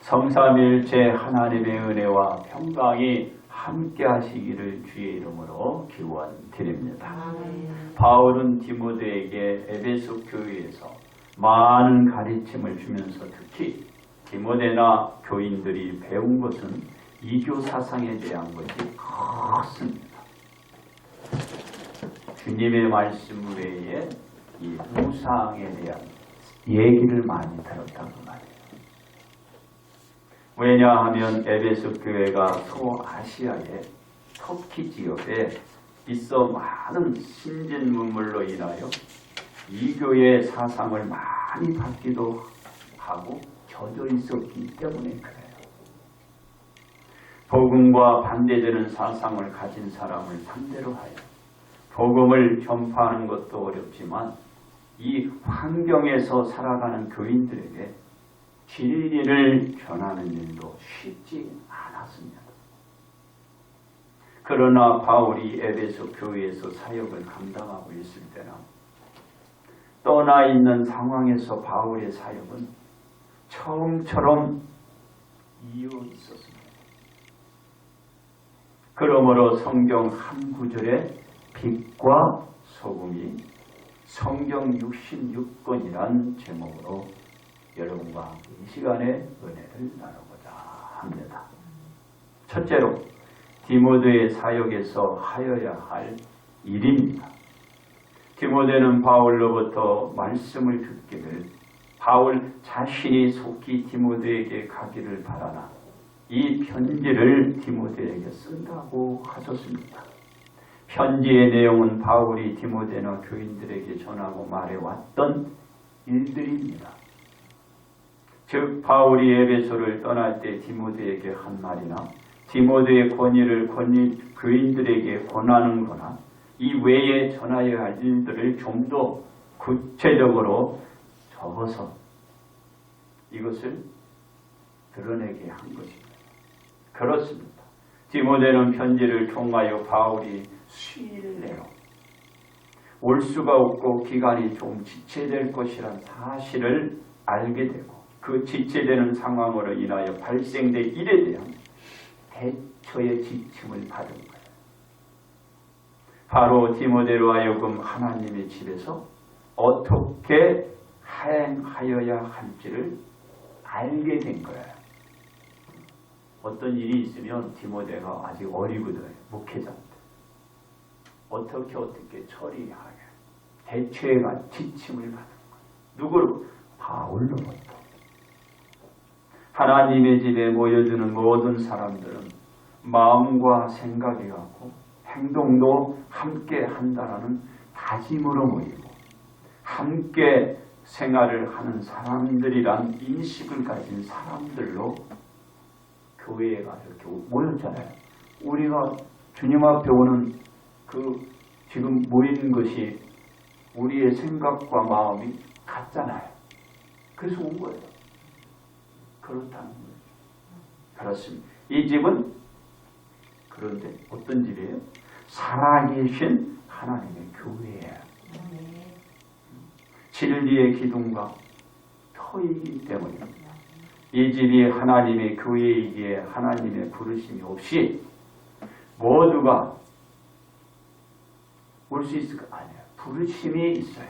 성삼일체 하나님의 은혜와 평강이 함께 하시기를 주의 이름으로 기원드립니다. 바울은 디모데에게 에베소 교회에서 많은 가르침을 주면서 특히 디모데나 교인들이 배운 것은 이교 사상에 대한 것이 컸습니다. 주님의 말씀 외에 이 우상에 대한 얘기를 많이 들었다고 말이에요. 왜냐하면 에베소 교회가 소아시아의 터키 지역에 있어 많은 신진문물로 인하여 이교의 사상을 많이 받기도 하고 젖어 있었기 때문에 그래요. 복음과 반대되는 사상을 가진 사람을 상대로 하여 복음을 전파하는 것도 어렵지만 이 환경에서 살아가는 교인들에게 진리를 전하는 일도 쉽지 않았습니다. 그러나 바울이 에베소 교회에서 사역을 감당하고 있을 때나 떠나 있는 상황에서 바울의 사역은 처음처럼 이어 있었습니다. 그러므로 성경 한 구절에 빛과 소금이 성경 66권이란 제목으로 여러분과 이 시간에 은혜를 나누고자 합니다. 첫째로 디모데의 사역에서 하여야 할 일입니다. 디모데는 바울로부터 말씀을 듣기를 바울 자신이 속히 디모데에게 가기를 바라나 이 편지를 디모데에게 쓴다고 하셨습니다. 편지의 내용은 바울이 디모데나 교인들에게 전하고 말해왔던 일들입니다. 즉 바울이 에베소를 떠날 때 디모데에게 한 말이나 디모데의 권위를 교인들에게 권하는 거나 이 외에 전하여야 할 일들을 좀 더 구체적으로 적어서 이것을 드러내게 한 것입니다. 그렇습니다. 디모데는 편지를 통하여 바울이 수일 내로 올 수가 없고 기간이 좀 지체될 것이란 사실을 알게 되고 그 지체되는 상황으로 인하여 발생된 일에 대한 대처의 지침을 받은 거예요. 바로 디모데로 하여금 하나님의 집에서 어떻게 행하여야 할지를 알게 된 거예요. 어떤 일이 있으면 디모데가 아직 어리거든요. 목회자인데. 어떻게 처리하게 대처해가 지침을 받은 거예요. 누구로? 바울로부터. 하나님의 집에 모여드는 모든 사람들은 마음과 생각이 같고 행동도 함께 한다라는 다짐으로 모이고 함께 생활을 하는 사람들이란 인식을 가진 사람들로 교회가 이렇게 모였잖아요. 우리가 주님 앞에 오는 그 지금 모이는 것이 우리의 생각과 마음이 같잖아요. 그래서 온 거예요. 그렇다는 거예요. 그렇습니다. 이 집은 그런데 어떤 집이에요? 살아계신 하나님의 교회예요. 진리의 기둥과 터이기 때문입니다. 이 집이 하나님의 교회이기에 하나님의 부르심이 없이 모두가 올 수 있을까? 아니에요. 부르심이 있어요.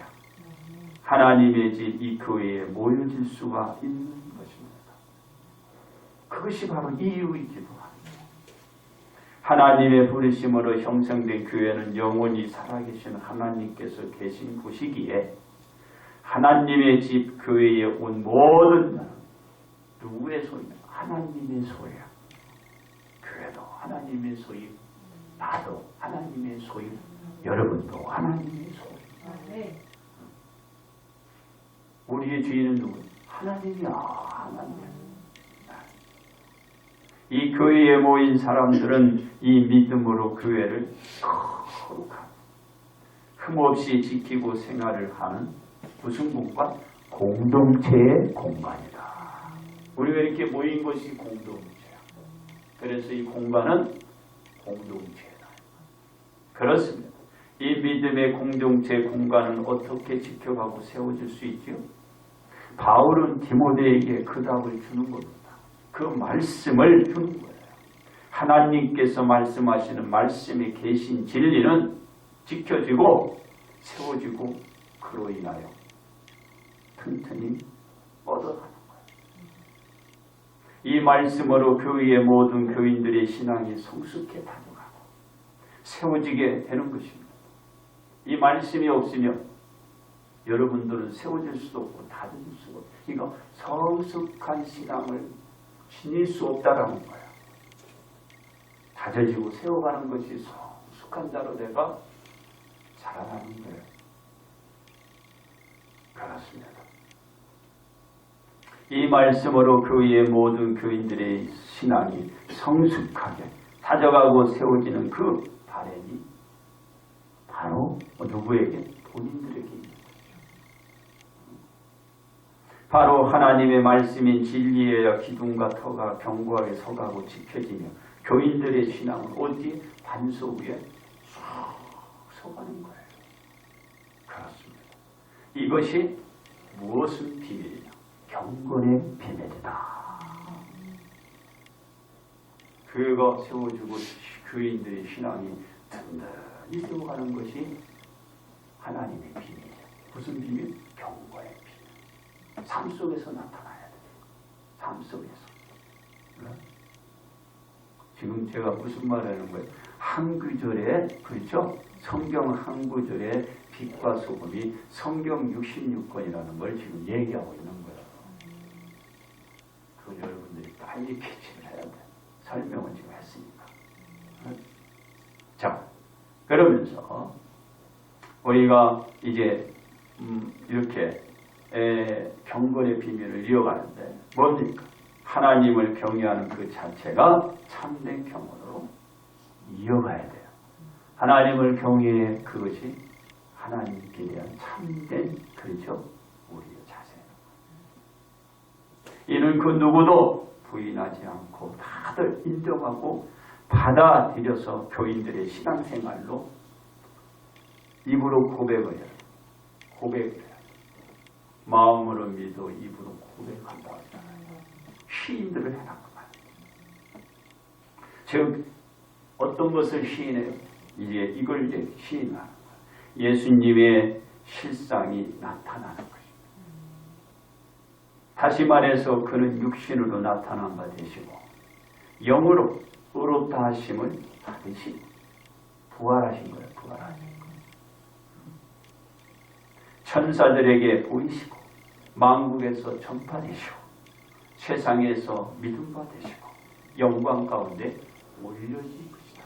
하나님의 집 이 교회에 모여질 수가 있는 것입니다. 그것이 바로 이유이기도 합니다. 하나님의 부르심으로 형성된 교회는 영원히 살아계신 하나님께서 계신 곳이기에 하나님의 집 교회에 온 모든 자는 누구의 소유냐? 하나님의 소유야. 교회도 하나님의 소유, 나도 하나님의 소유, 여러분도 하나님의 소유. 우리의 주인은 누구냐? 하나님이야. 하나님. 이 교회에 모인 사람들은 이 믿음으로 교회를 거룩한 흠없이 지키고 생활을 하는 무슨 공간? 공동체의 공간이다. 우리가 이렇게 모인 것이 공동체야. 그래서 이 공간은 공동체다. 그렇습니다. 이 믿음의 공동체 공간은 어떻게 지켜가고 세워질 수 있죠? 바울은 디모데에게 그 답을 주는 겁니다. 그 말씀을 주는 거예요. 하나님께서 말씀하시는 말씀에 계신 진리는 지켜지고 세워지고 그로 인하여 튼튼히 뻗어가는 거예요. 이 말씀으로 교회의 모든 교인들의 신앙이 성숙해 다져가고 세워지게 되는 것입니다. 이 말씀이 없으면 여러분들은 세워질 수도 없고 다질 수도 없고 이거 성숙한 신앙을 지닐 수 없다라는 거예요. 다져지고 세워가는 것이 성숙한 자로 내가 자라나는 거예요. 그렇습니다. 이 말씀으로 교회의 모든 교인들의 신앙이 성숙하게 다져가고 세워지는 그 바램이 바로 누구에게? 본인들에게 있는 거죠. 바로 하나님의 말씀인 진리에야 기둥과 터가 견고하게 서가고 지켜지며 교인들의 신앙은 어디? 반석 위에 쑥 서가는 거예요. 그렇습니다. 이것이 무엇은 비밀이냐? 경건의 비밀이다. 그가 세워주고 교인들의 신앙이 든든히 세워가는 것이 하나님의 비밀이에요. 무슨 비밀? 경건의 비밀. 삶 속에서 나타나야 돼요. 삶 속에서. 지금 제가 무슨 말 하는 거예요? 한 구절에, 그렇죠? 성경 한 구절에 빛과 소금이 성경 66권이라는 걸 지금 얘기하고 있는 거예요. 그건 여러분들이 빨리 캐치를 해야 돼요. 설명을 지금 했으니까. 자, 그러면서 우리가 이제 이렇게 경건의 비밀을 이어가는데 뭡니까? 하나님을 경외하는 그 자체가 참된 경건으로 이어가야 돼요. 하나님을 경외해 그것이 하나님께 대한 참된 그렇죠? 우리의 자세예요. 이는 그 누구도 부인하지 않고 다들 인정하고 받아들여서 교인들의 신앙생활로 입으로 고백을 해요. 고백을 해요. 마음으로 믿어 입으로 고백한다 하잖아요. 시인들을 해놨구만. 즉 어떤 것을 시인해요? 이제 이걸 이제 시인하는 거예요. 예수님의 실상이 나타나는 것입니다. 다시 말해서 그는 육신으로 나타난 바 되시고 영으로 의롭다 하심을 받으시고 부활하신 거예요. 부활하신 거예요. 천사들에게 보이시고 만국에서 전파되시고 세상에서 믿음 받으시고 영광 가운데 올려진 것이다.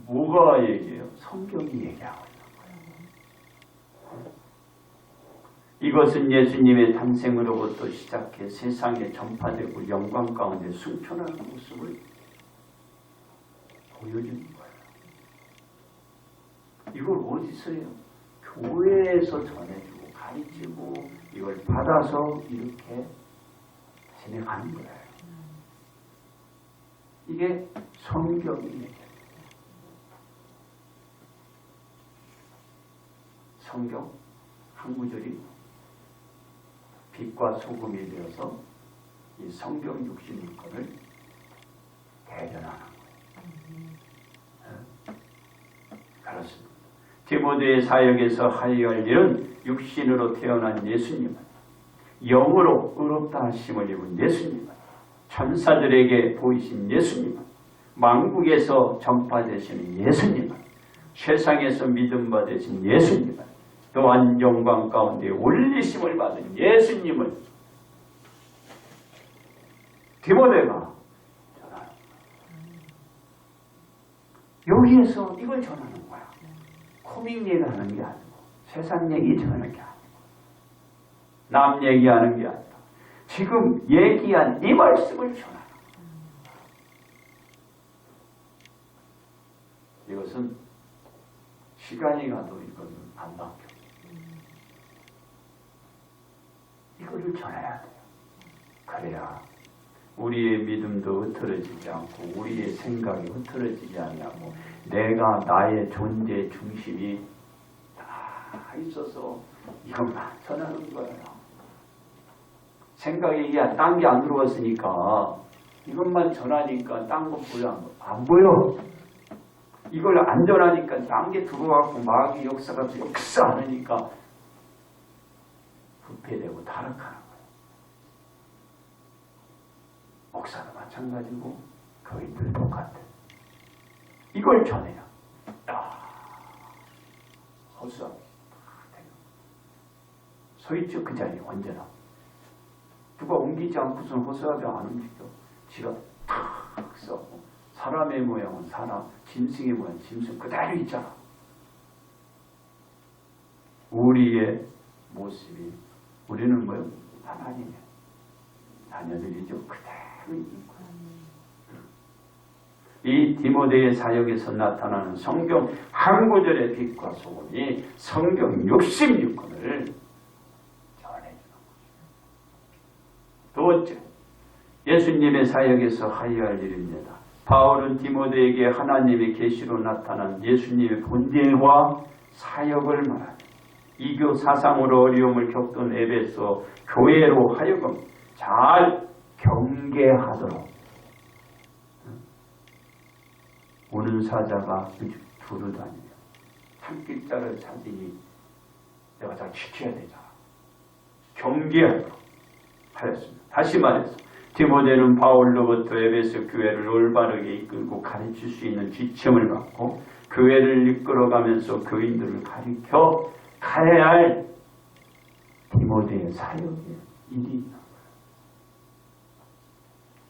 뭐가 얘기해요? 성경이 얘기하고 있는 거예요. 이것은 예수님의 탄생으로부터 시작해 세상에 전파되고 영광 가운데 승천하는 모습을 보여주는 거예요. 이걸 어디서 해요? 교회에서 전해주고 가르치고 이걸 받아서 이렇게 진행하는 거예요. 이게 성경이 얘기해요. 성경 한 구절이 빛과 소금이 되어서 이 성경 66권을 대변하는 거예요. 그렇습니다. 디모데의 사역에서 하여야 할 일은 육신으로 태어난 예수님은 영으로 의롭다 하심을 입은 예수님은 천사들에게 보이신 예수님은 만국에서 전파되시는 예수님은 세상에서 믿음 받으신 예수님은 또한 영광 가운데 올리심을 받은 예수님을 디모데가 전하는 거야. 여기에서 이걸 전하는 거야. 코믹 얘기하는 게 아니고 세상 얘기 전하는 게 아니고 남 얘기하는 게 아니라 지금 얘기한 이 말씀을 전하는 거야. 이것은 시간이 가도 이건 안 바뀌어. 이거를 전해야 돼요. 그래야 우리의 믿음도 흐트러지지 않고 우리의 생각이 흐트러지지 않냐고 내가 나의 존재 중심이 다 있어서 이것만 전하는 거예요. 생각에 이게 딴 게 안 들어왔으니까 이것만 전하니까 딴 거 보여 안 보여. 이걸 안 전하니까 딴 게 들어와갖고 마귀 역사가 역사하니까 부패되고 타락하는 거예요. 목사도 마찬가지고 교인들 똑같아. 이걸 전해야 허수아비 서있죠. 그 자리에 언제나 누가 옮기지 않고서는 허수아비 안 움직여. 지가 탁 써고 사람의 모양은 사람, 짐승의 모양은 짐승 그대로 있잖아. 우리의 모습이 우리는 뭐요? 하나님의 자녀들이죠. 그대로 있는 거예요. 이 디모데의 사역에서 나타나는 성경 한 구절의 빛과 소금이 성경 66권을 전해주는 거죠. 두 번째, 예수님의 사역에서 하여할 일입니다. 바울은 디모데에게 하나님의 계시로 나타난 예수님의 본질과 사역을 말하며 이교 사상으로 어려움을 겪던 에베소 교회로 하여금 잘 경계하도록 오는 사자가 두루 다니며 산길자를 찾으니 내가 잘 지켜야 되잖아. 경계하도록 하였습니다. 다시 말해서 디모데는 바울로부터 에베소 교회를 올바르게 이끌고 가르칠 수 있는 지침을 받고 교회를 이끌어가면서 교인들을 가르쳐 가야 할 디모데의 사역의 일이 있는 거예요.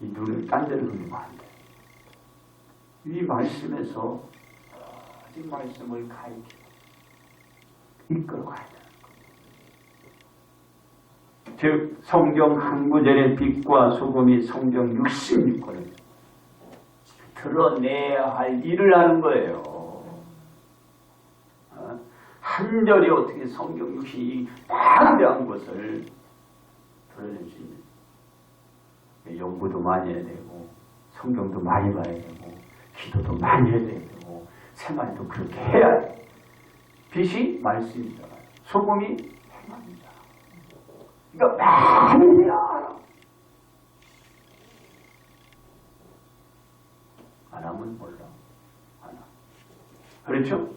이 눈을 딴 데로 돌리면 안 돼. 이 말씀에서 아직 말씀을 가르치고 이끌어가야 돼요. 즉 성경 한 구절의 빛과 소금이 성경 66권을 드러내야 할 일을 하는 거예요. 한 절이 어떻게 성경 66이 방대한 것을 드러낼 수 있는 연구도 많이 해야 되고 성경도 많이 봐야 되고 기도도 많이 해야 되고 생활도 그렇게 해야 돼. 빛이 말씀이잖아요. 소금이 행합니다. 그러니까 많이 해야 알아. 안 하면 몰라. 안 하. 그렇죠?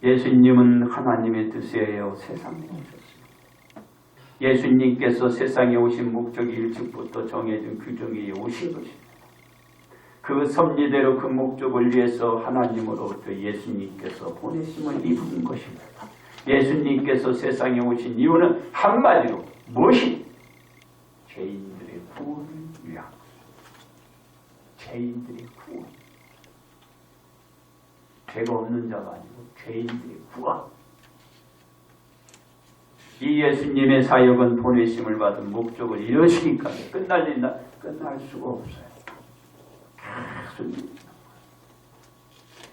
예수님은 하나님의 뜻에 의하여 세상에 오셨습니다. 예수님께서 세상에 오신 목적이 일찍부터 정해진 규정이 오신 것입니다. 그 섭리대로 그 목적을 위해서 하나님으로부터 예수님께서 보내심을 입은 것입니다. 예수님께서 세상에 오신 이유는 한마디로 무엇이? 죄인들의 구원을 위한 것입니다. 죄인들의 구원. 죄가 없는 자가 아니고 죄인들의 구원. 이 예수님의 사역은 보내심을 받은 목적을 이루시기까지 끝날 수가 없어요.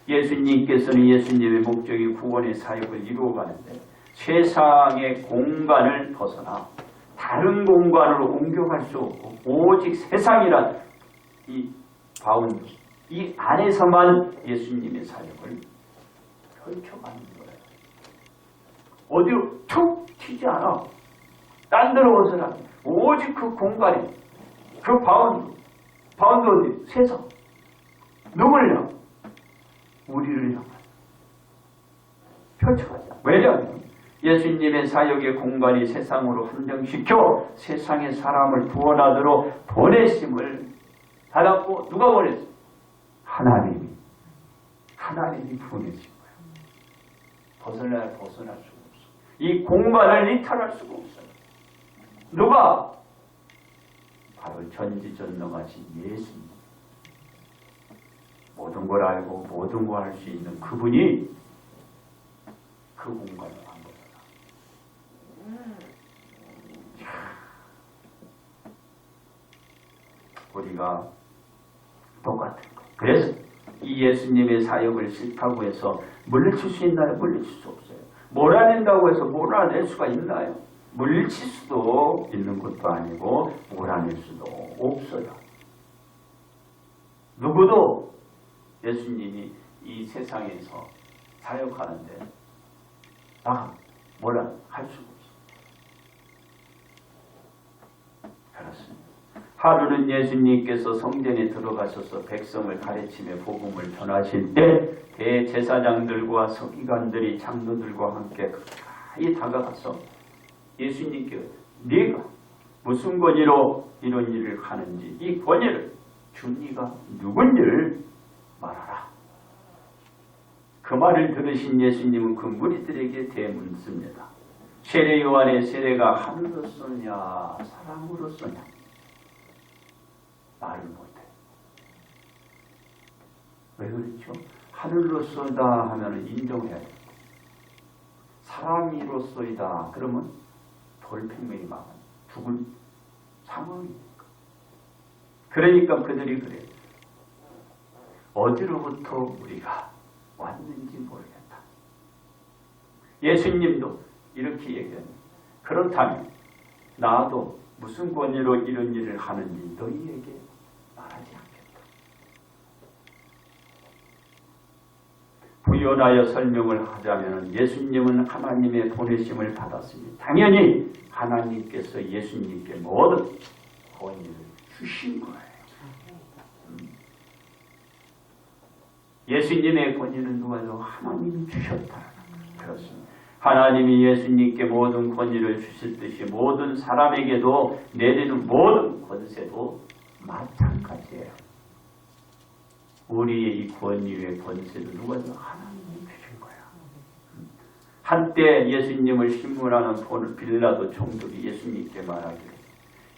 예수님께서는 예수님의 목적이 구원의 사역을 이루어가는데 세상의 공간을 벗어나 다른 공간으로 옮겨갈 수 없고 오직 세상이란 이 바운드, 이 안에서만 예수님의 사역을 펼쳐가는 거예요. 어디로 툭 튀지 않아. 딴 데로 벗어나. 오직 그 공간에 그 바운드 어디? 세상. 누구를 향해? 우리를 향해 펼쳐가자. 왜냐하면 예수님의 사역의 공간이 세상으로 한정시켜 세상의 사람을 구원하도록 보내심을 받았고 누가 보냈어? 하나님이 보내신 거예요. 벗어날 수가 없어. 이 공간을 이탈할 수가 없어요. 누가? 바로 전지전능하신 예수님. 모든 걸 알고 모든 걸 할 수 있는 그분이 그 공간을 한 거잖아. 우리가 똑같은 거. 그래서 이 예수님의 사역을 싫다고 해서 물리칠 수 있나요? 물리칠 수 없어요. 몰아낸다고 해서 몰아낼 수가 있나요? 물리칠 수도 있는 것도 아니고 몰아낼 수도 없어요. 누구도 예수님이 이 세상에서 사역하는데 몰아할 수 하루는 예수님께서 성전에 들어가셔서 백성을 가르치며 복음을 전하실 때 대제사장들과 서기관들이 장로들과 함께 가까이 다가가서 예수님께 네가 무슨 권위로 이런 일을 하는지 이 권위를 준 이가 누군지를 말하라. 그 말을 들으신 예수님은 그 무리들에게 대묻습니다. 세례 요한의 세례가 하늘로 쏘냐 사람으로 쏘냐? 말을 못해. 왜 그렇죠? 하늘로 쏘다 하면 인정해야 돼. 사람이로쏘이다 그러면 돌팽명이 막 죽을 상황이니까. 그러니까 그들이 그래요. 어디로부터 우리가 왔는지 모르겠다. 예수님도 이렇게 얘기합니다. 그렇다면 나도 무슨 권위로 이런 일을 하는지 너희에게 말하지 않겠다. 부연하여 설명을 하자면 예수님은 하나님의 보내심을 받았습니다. 당연히 하나님께서 예수님께 모든 권위를 주신 거예요. 예수님의 권위는 누가 줘? 하나님이 주셨다. 그렇습니다. 하나님이 예수님께 모든 권위를 주셨듯이 모든 사람에게도 내리는 모든 권세도 마찬가지예요. 우리의 이 권위의 권세도 누가 줘? 하나님이 주신 거야. 한때 예수님을 신문하는 빌라도 총독이 예수님께 말하기를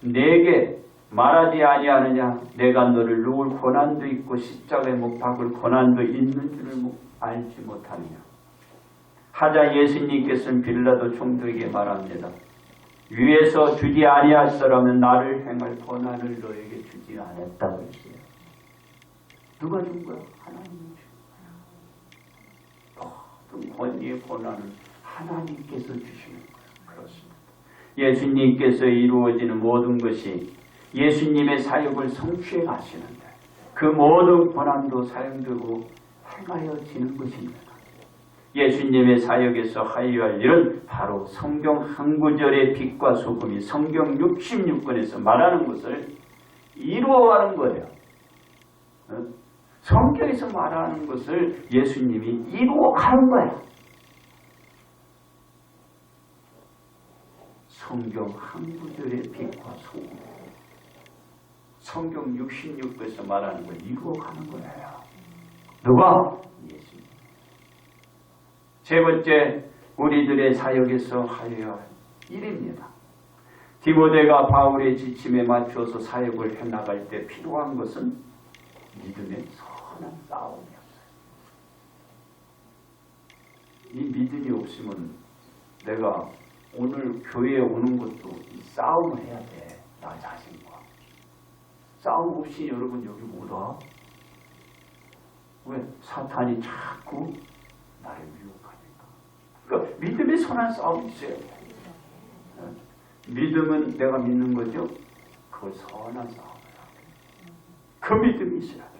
내게 말하지 아니하느냐? 내가 너를 누울 고난도 있고 십자가에 못 박을 고난도 있는 줄을 알지 못하느냐? 하자 예수님께서는 빌라도 총독에게 말합니다. 위에서 주지 아니하시더라면 나를 행할 고난을 너에게 주지 않았다고 했어요. 누가 준 거야? 하나님이 준 거야. 모든 권위의 고난은 하나님께서 주시는 거예요. 그렇습니다. 예수님께서 이루어지는 모든 것이 예수님의 사역을 성취해 가시는데 그 모든 고난도 사용되고 행하여지는 것입니다. 예수님의 사역에서 하여야 할 일은 바로 성경 한 구절의 빛과 소금이 성경 66권에서 말하는 것을 이루어가는 거예요. 성경에서 말하는 것을 예수님이 이루어가는 거야. 성경 한 구절의 빛과 소금. 성경 66권에서 말하는 걸 이루어가는 거예요. 누가? 예수님. 세 번째, 우리들의 사역에서 하여야 할 일입니다. 디모데가 바울의 지침에 맞춰서 사역을 해나갈 때 필요한 것은 믿음의 선한 싸움이었어요. 이 믿음이 없으면 내가 오늘 교회에 오는 것도 이 싸움을 해야 돼. 나 자신과. 싸움 없이 여러분 여기 못 와. 왜? 사탄이 자꾸 나를 유혹하니까. 그러니까 믿음의 선한 싸움이 있어요. 믿음은 내가 믿는 거죠. 그걸 선한 싸움이라. 그 믿음이 있어야 돼.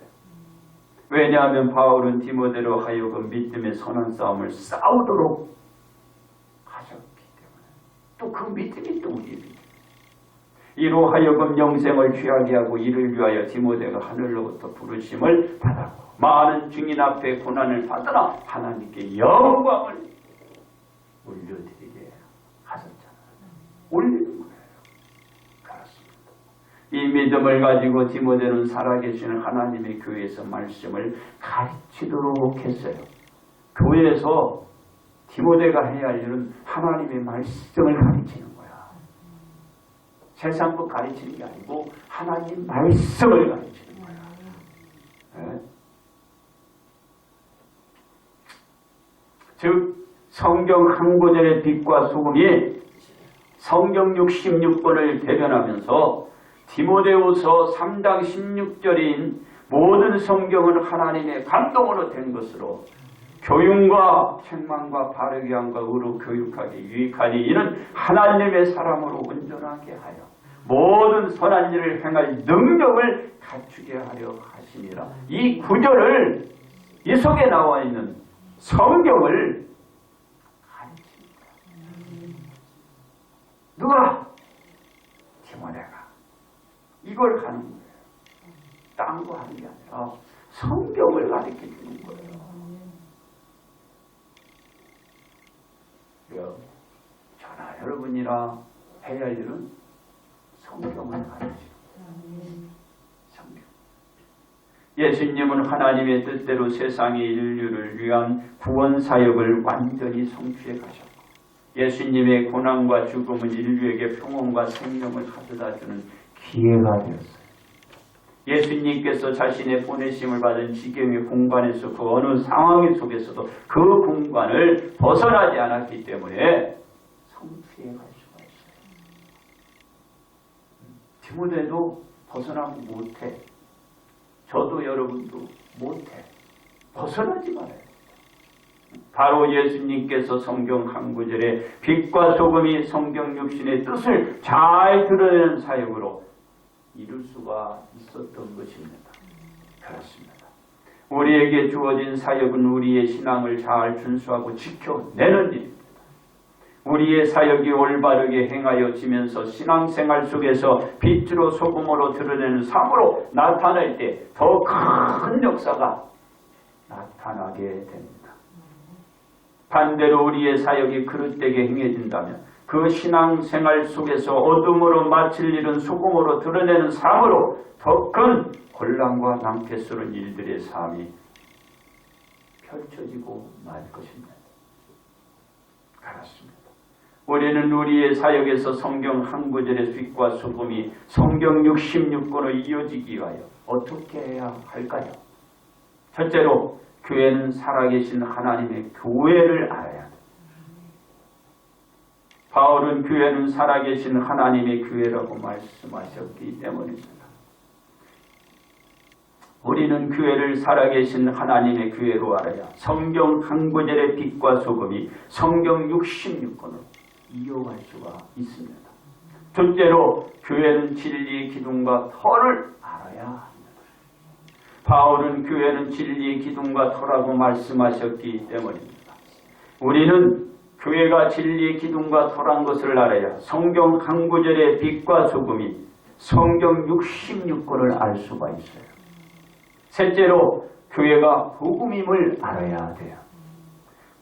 왜냐하면 바울은 디모데로 하여금 믿음의 선한 싸움을 싸우도록 하셨기 때문에 또 그 믿음이 또 우리의 믿음. 이로 하여금 영생을 취하게 하고 이를 위하여 디모데가 하늘로부터 부르심을 받았고 많은 증인 앞에 고난을 받으나 하나님께 영광을 올려드리게 하셨잖아요. 올리는 거예요. 그렇습니다. 이 믿음을 가지고 디모데는 살아계시는 하나님의 교회에서 말씀을 가르치도록 했어요. 교회에서 디모데가 해야 할 일은 하나님의 말씀을 가르치는 거야. 세상 것 가르치는 게 아니고 하나님 말씀을 가르치는 거야. 네? 즉 성경 한 구절의 빛과 소금이 성경 66권을 대변하면서 디모데후서 3장 16절인 모든 성경은 하나님의 감동으로 된 것으로 교육과 책망과 바르게 함과 의로 교육하기 유익하니 이는 하나님의 사람으로 온전하게 하여 모든 선한 일을 행할 능력을 갖추게 하려 하시니라. 이 구절을 이 속에 나와 있는 성경을 가르칩니다. 누가? 디모데가. 이걸 이걸 하는 거예요. 딴 거 하는 게 아니라 성경을 가르쳐 주는 거예요. 저나 여러분이라 해야 할 일은 성경을 가르치는 거예요. 성경. 예수님은 하나님의 뜻대로 세상의 인류를 위한 구원 사역을 완전히 성취해 가셨고, 예수님의 고난과 죽음은 인류에게 평온과 생명을 가져다 주는 기회가 되었어요. 예수님께서 자신의 보내심을 받은 지경의 공간에서 그 어느 상황 속에서도 그 공간을 벗어나지 않았기 때문에 성취해 갈 수가 있어요. 디모데도 벗어나면 못해. 저도 여러분도 못해. 벗어나지 말아요. 바로 예수님께서 성경 한 구절에 빛과 소금이 성경 육신의 뜻을 잘 드러내는 사역으로 이룰 수가 있었던 것입니다. 그렇습니다. 우리에게 주어진 사역은 우리의 신앙을 잘 준수하고 지켜내는 일입니다. 우리의 사역이 올바르게 행하여지면서 신앙생활 속에서 빛으로 소금으로 드러내는 삶으로 나타날 때 더 큰 역사가 나타나게 됩니다. 반대로 우리의 사역이 그릇되게 행해진다면 그 신앙생활 속에서 어둠으로 마칠 일은 소금으로 드러내는 삶으로 더 큰 곤란과 낭패스러운 일들의 삶이 펼쳐지고 말 것입니다. 그렇습니다. 우리는 우리의 사역에서 성경 한 구절의 빛과 소금이 성경 66권으로 이어지기 위하여 어떻게 해야 할까요? 첫째로 교회는 살아계신 하나님의 교회를 알아야 합니다. 바울은 교회는 살아계신 하나님의 교회라고 말씀하셨기 때문입니다. 우리는 교회를 살아계신 하나님의 교회로 알아야 성경 한 구절의 빛과 소금이 성경 66권으로 이어갈 수가 있습니다. 둘째로 교회는 진리의 기둥과 터를 알아야 합니다. 바울은 교회는 진리의 기둥과 터라고 말씀하셨기 때문입니다. 우리는 교회가 진리의 기둥과 터란 것을 알아야 성경 한 구절의 빛과 소금이 성경 66권을 알 수가 있어요. 셋째로 교회가 복음임을 알아야 돼요.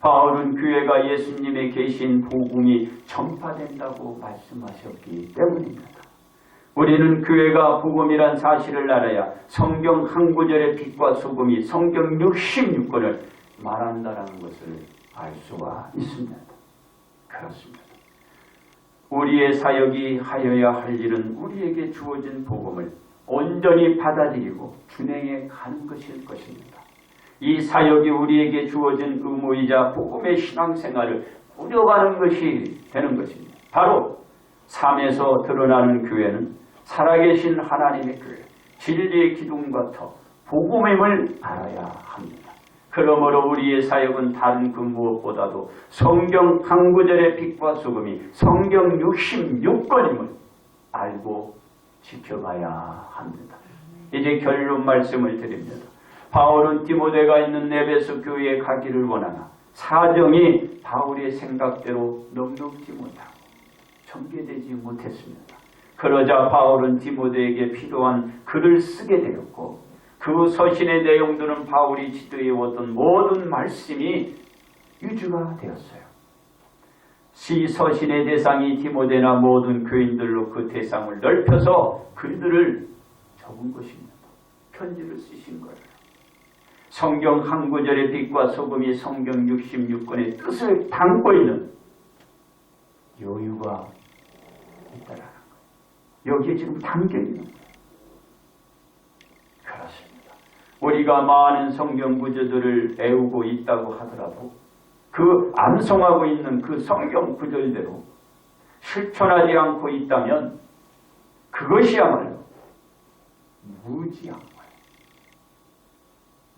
바울은 교회가 예수님의 계신 복음이 전파된다고 말씀하셨기 때문입니다. 우리는 교회가 복음이란 사실을 알아야 성경 한 구절의 빛과 소금이 성경 66권을 말한다는 것을 알 수가 있습니다. 그렇습니다. 우리의 사역이 하여야 할 일은 우리에게 주어진 복음을 온전히 받아들이고 준행해 가는 것일 것입니다. 이 사역이 우리에게 주어진 의무이자 복음의 신앙생활을 꾸려가는 것이 되는 것입니다. 바로 삶에서 드러나는 교회는 살아계신 하나님의 교회, 진리의 기둥과 터, 복음임을 알아야 합니다. 그러므로 우리의 사역은 다른 그 무엇보다도 성경 한 구절의 빛과 소금이 성경 66권임을 알고 지켜가야 합니다. 이제 결론 말씀을 드립니다. 바울은 디모데가 있는 에베소 교회에 가기를 원하나 사정이 바울의 생각대로 넉넉지 못하고 전개되지 못했습니다. 그러자 바울은 디모데에게 필요한 글을 쓰게 되었고 그 서신의 내용들은 바울이 지도해왔던 모든 말씀이 유주가 되었어요. 시 서신의 대상이 디모데나 모든 교인들로 그 대상을 넓혀서 글들을 적은 것입니다. 편지를 쓰신 거예요. 성경 한 구절의 빛과 소금이 성경 66권의 뜻을 담고 있는 여유가 있다라는 거예요. 여기에 지금 담겨 있는 거예요. 그렇습니다. 우리가 많은 성경 구절들을 외우고 있다고 하더라도 그 암송하고 있는 그 성경 구절대로 실천하지 않고 있다면 그것이야말로 무지한 거예요.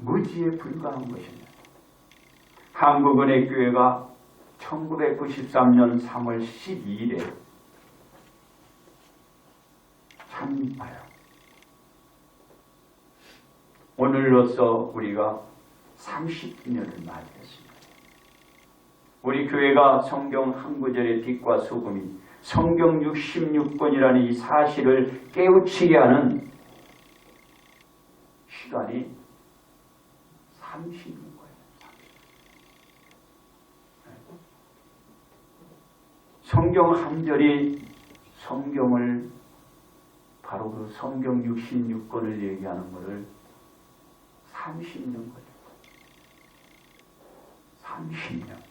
무지에 불과한 것입니다. 한국은행교회가 1993년 3월 12일에 참봐요. 오늘로써 우리가 30주년을 맞이했습니다. 우리 교회가 성경 한 구절의 빛과 소금이 성경 66권이라는 이 사실을 깨우치게 하는 시간이 30년 거예요. 성경 한 절이 성경을 바로 그 성경 66권을 얘기하는 것을 30년 걸렸어요. 30년.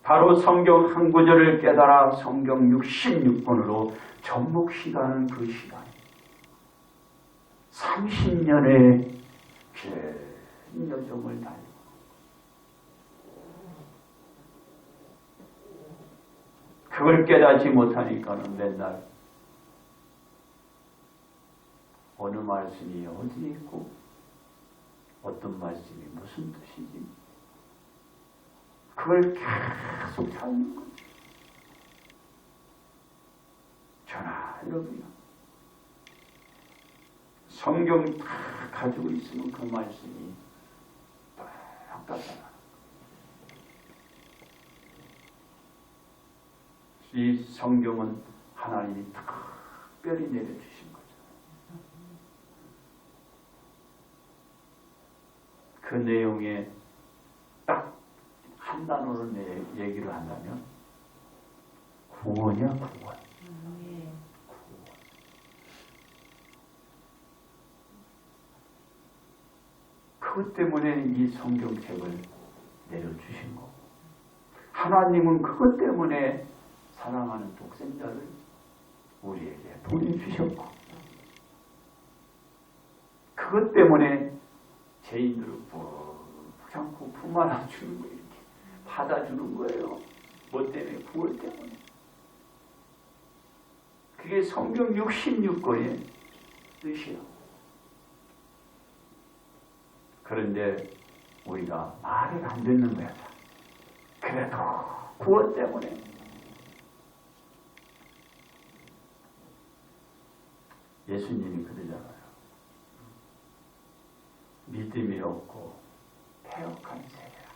바로 성경 한 구절을 깨달아 성경 66권으로 접목시가는 그 시간. 30년의 긴 여정을 달리고 그걸 깨닫지 못하니까는 맨날 어느 말씀이 어디 있고 어떤 말씀이 무슨 뜻이지? 그걸 계속 찾는 거죠. 전하 여러분요. 성경 다 가지고 있으면 그 말씀이 똑같잖아. 이 성경은 하나님이 특별히 내려주신 거죠. 그 내용에 딱 한 단어로 얘기를 한다면 구원이야, 구원. 그것 때문에 이 성경책을 내려주신 거고 하나님은 그것 때문에 사랑하는 독생자를 우리에게 보내주셨고 그것 때문에 죄인들을 참고 품 안아주는 거예요. 이렇게 받아주는 거예요. 뭐 때문에? 구원 때문에. 그게 성경 66권의 뜻이에요. 그런데 우리가 말을 안 듣는 거야. 그래도 구원 때문에. 예수님이 그러잖아요. 믿음이 없고 패역한 세계라.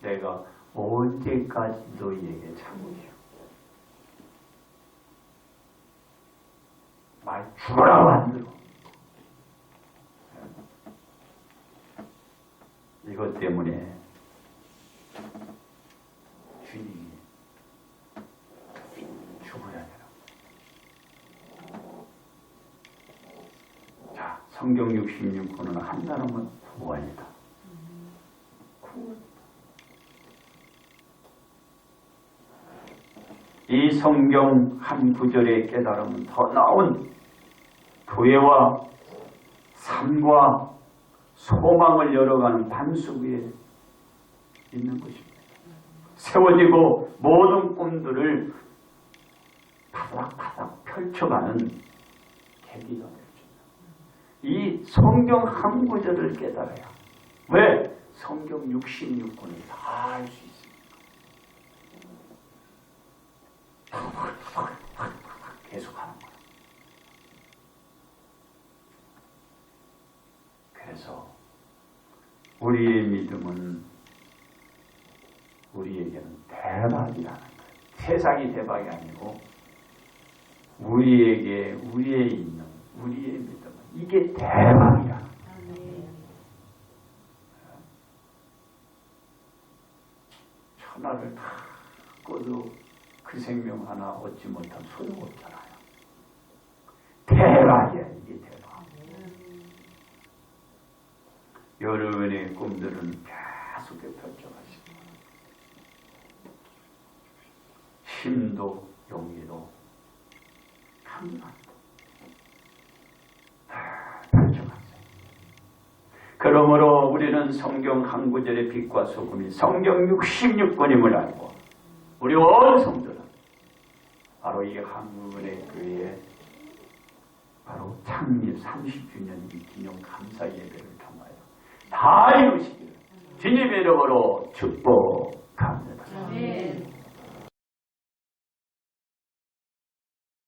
내가 언제까지 너희에게 참으시오. 말 죽어라고 안 들어. 이것 때문에 주님이 죽어야 되나. 자, 성경 66권은 한 단어면 구원이다. 구원. 이 성경 한 구절의 깨달음은 더 나은 교회와 삶과 소망을 열어가는 반석 위에 있는 것입니다. 세워지고 모든 꿈들을 바닥바닥 펼쳐가는 계기가 되어집니다. 이 성경 한 구절을 깨달아야 왜? 성경 66권을 다 알 수 있습니다. 계속하는 거예요. 그래서 우리의 믿음은 우리에게는 대박이라는 거예요. 세상이 대박이 아니고 우리에게 우리에 있는 우리의 믿음은 이게 대박이라는 거예요. 천하를 다 꺼도 그 생명 하나 얻지 못한 소용없잖아요. 대박이야, 이게 대박. 여러분의 꿈들은 계속해 펼쳐가시고 힘도 용기도 강력도 다 펼쳐가세요. 그러므로 우리는 성경 한 구절의 빛과 소금이 성경 66권임을 알고 우리 온 성도는 바로 이 한국은의 교회에 바로 창립 30주년 기념 감사 예배를 통하여 다 이루시기를 주님의 이름으로 축복